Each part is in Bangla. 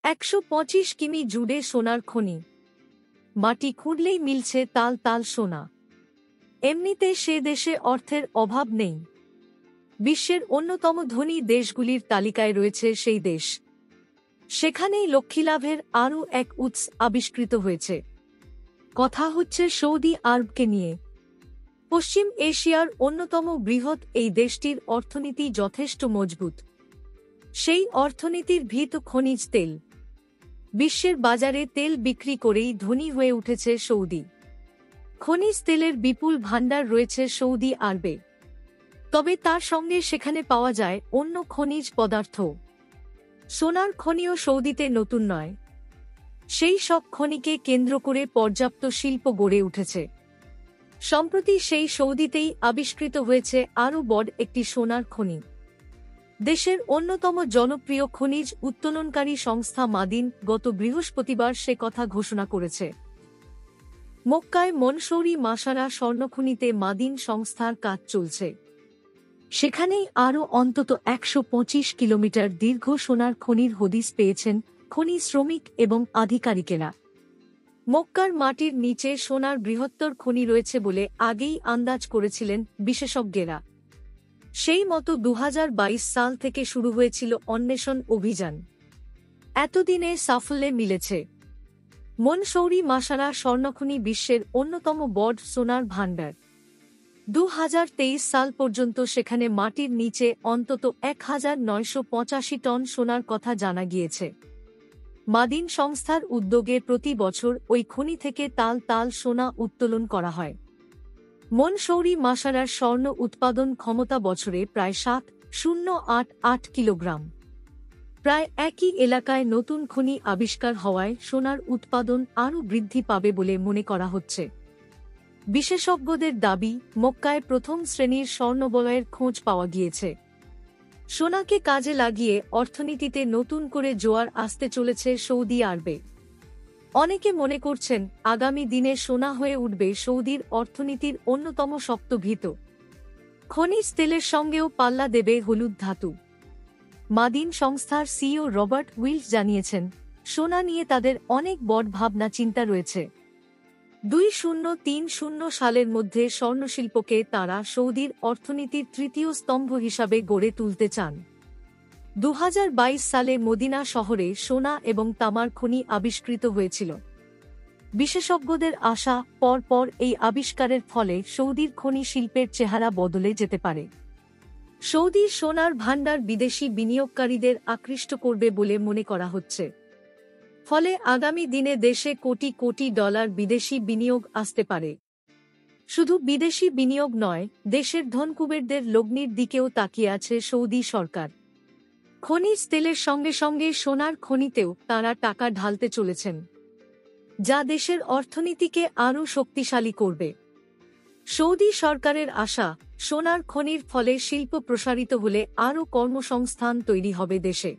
125 কিমি জুড়ে সোনার খনি। মাটি খুঁড়লেই মিলছে তাল তাল সোনা। এমনিতে সে দেশে অর্থের অভাব নেই। বিশ্বের অন্যতম ধনী দেশগুলির তালিকায় রয়েছে সেই দেশ। সেখানেই লক্ষ্মীলাভের আরও এক উৎস আবিষ্কৃত হয়েছে। কথা হচ্ছে সৌদি আরবকে নিয়ে। পশ্চিম এশিয়ার অন্যতম বৃহৎ এই দেশটির অর্থনীতি যথেষ্ট মজবুত। সেই অর্থনীতির ভিত খনিজ তেল। বিশ্বের বাজারে তেল বিক্রি করেই ধনী হয়ে উঠেছে সৌদি। খনিজ তেলের বিপুল ভাণ্ডার রয়েছে সৌদি আরবে। তবে তার সঙ্গে সেখানে পাওয়া যায় অন্য খনিজ পদার্থ। সোনার খনিও সৌদিতে নতুন নয়। সেই সব খনিকে কেন্দ্র করে পর্যাপ্ত শিল্প গড়ে উঠেছে। সম্প্রতি সেই সৌদিতেই আবিষ্কৃত হয়েছে আরও বড় একটি সোনার খনি। দেশের অন্যতম জনপ্রিয় খনিজ উত্তোলনকারী সংস্থা মাদিন গত বৃহস্পতিবার সে কথা ঘোষণা করেছে। মক্কায় মনসৌরি মাসারা স্বর্ণখনিতে মাদিন সংস্থার কাজ চলছে। সেখানেই আরও অন্তত 125 কিলোমিটার দীর্ঘ সোনার খনির হদিস পেয়েছেন খনি শ্রমিক এবং আধিকারিকেরা। মক্কার মাটির নিচে সোনার বৃহত্তর খনি রয়েছে বলে আগেই আন্দাজ করেছিলেন বিশেষজ্ঞেরা। সেই মতো 2022 সাল থেকে শুরু হয়েছিল অন্বেষণ অভিযান। এতদিনে সাফল্যে মিলেছে। মনসৌরি মাসারা স্বর্ণখনি বিশ্বের অন্যতম বড় সোনার ভাণ্ডার। 2023 সাল পর্যন্ত সেখানে মাটির নিচে অন্তত 1985 টন সোনার কথা জানা গিয়েছে। মাদিন সংস্থার উদ্যোগে প্রতি বছর ওই খনি থেকে তাল তাল সোনা উত্তোলন করা হয়। মনসৌরি মাসারার স্বর্ণ উৎপাদন ক্ষমতা বছরে প্রায় 7,088 কিলোগ্রাম। প্রায় একই এলাকায় নতুন খনি আবিষ্কার হওয়ায় সোনার উৎপাদন আরও বৃদ্ধি পাবে বলে মনে করা হচ্ছে। বিশেষজ্ঞদের দাবি, মক্কায় প্রথম শ্রেণীর স্বর্ণবলয়ের খোঁজ পাওয়া গিয়েছে। সোনাকে কাজে লাগিয়ে অর্থনীতিতে নতুন করে জোয়ার আসতে চলেছে সৌদি আরবে। অনেকে মনে করছেন আগামী দিনে সোনা হয়ে উঠবে সৌদির অর্থনীতির অন্যতম শক্ত ভিত। খনিজ তেলের সঙ্গেও পাল্লা দেবে হলুদ ধাতু। মাদিন সংস্থার সিইও রবার্ট উইলস জানিয়েছেন, সোনা নিয়ে তাদের অনেক বড় ভাবনা চিন্তা রয়েছে। 2030 সালের মধ্যে স্বর্ণশিল্পকে তাঁরা সৌদির অর্থনীতির তৃতীয় স্তম্ভ হিসাবে গড়ে তুলতে চান। 2022 সালে মদিনা শহরে সোনা এবং তামার খনি আবিষ্কৃত হয়েছিল। বিশেষজ্ঞদের আশা, পরপর এই আবিষ্কারের ফলে সৌদির খনি শিল্পের চেহারা বদলে যেতে পারে। সৌদির সোনার ভাণ্ডার বিদেশি বিনিয়োগকারীদের আকৃষ্ট করবে বলে মনে করা হচ্ছে। ফলে আগামী দিনে দেশে কোটি কোটি ডলার বিদেশি বিনিয়োগ আসতে পারে। শুধু বিদেশি বিনিয়োগ নয়, দেশের ধনকুবেরদের লগ্নির দিকেও তাকিয়ে আছে সৌদি সরকার। খনিজ তেলের সঙ্গে সঙ্গে সোনার খনিতেও তাঁরা টাকা ঢালতে চলেছেন, যা দেশের অর্থনীতিকে আরও শক্তিশালী করবে। সৌদি সরকারের আশা, সোনার খনির ফলে শিল্প প্রসারিত হলে আরও কর্মসংস্থান তৈরি হবে দেশে।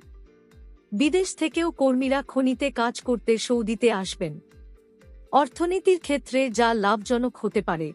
বিদেশ থেকেও কর্মীরা খনিতে কাজ করতে সৌদিতে আসবেন। অর্থনীতির ক্ষেত্রে যা লাভজনক হতে পারে।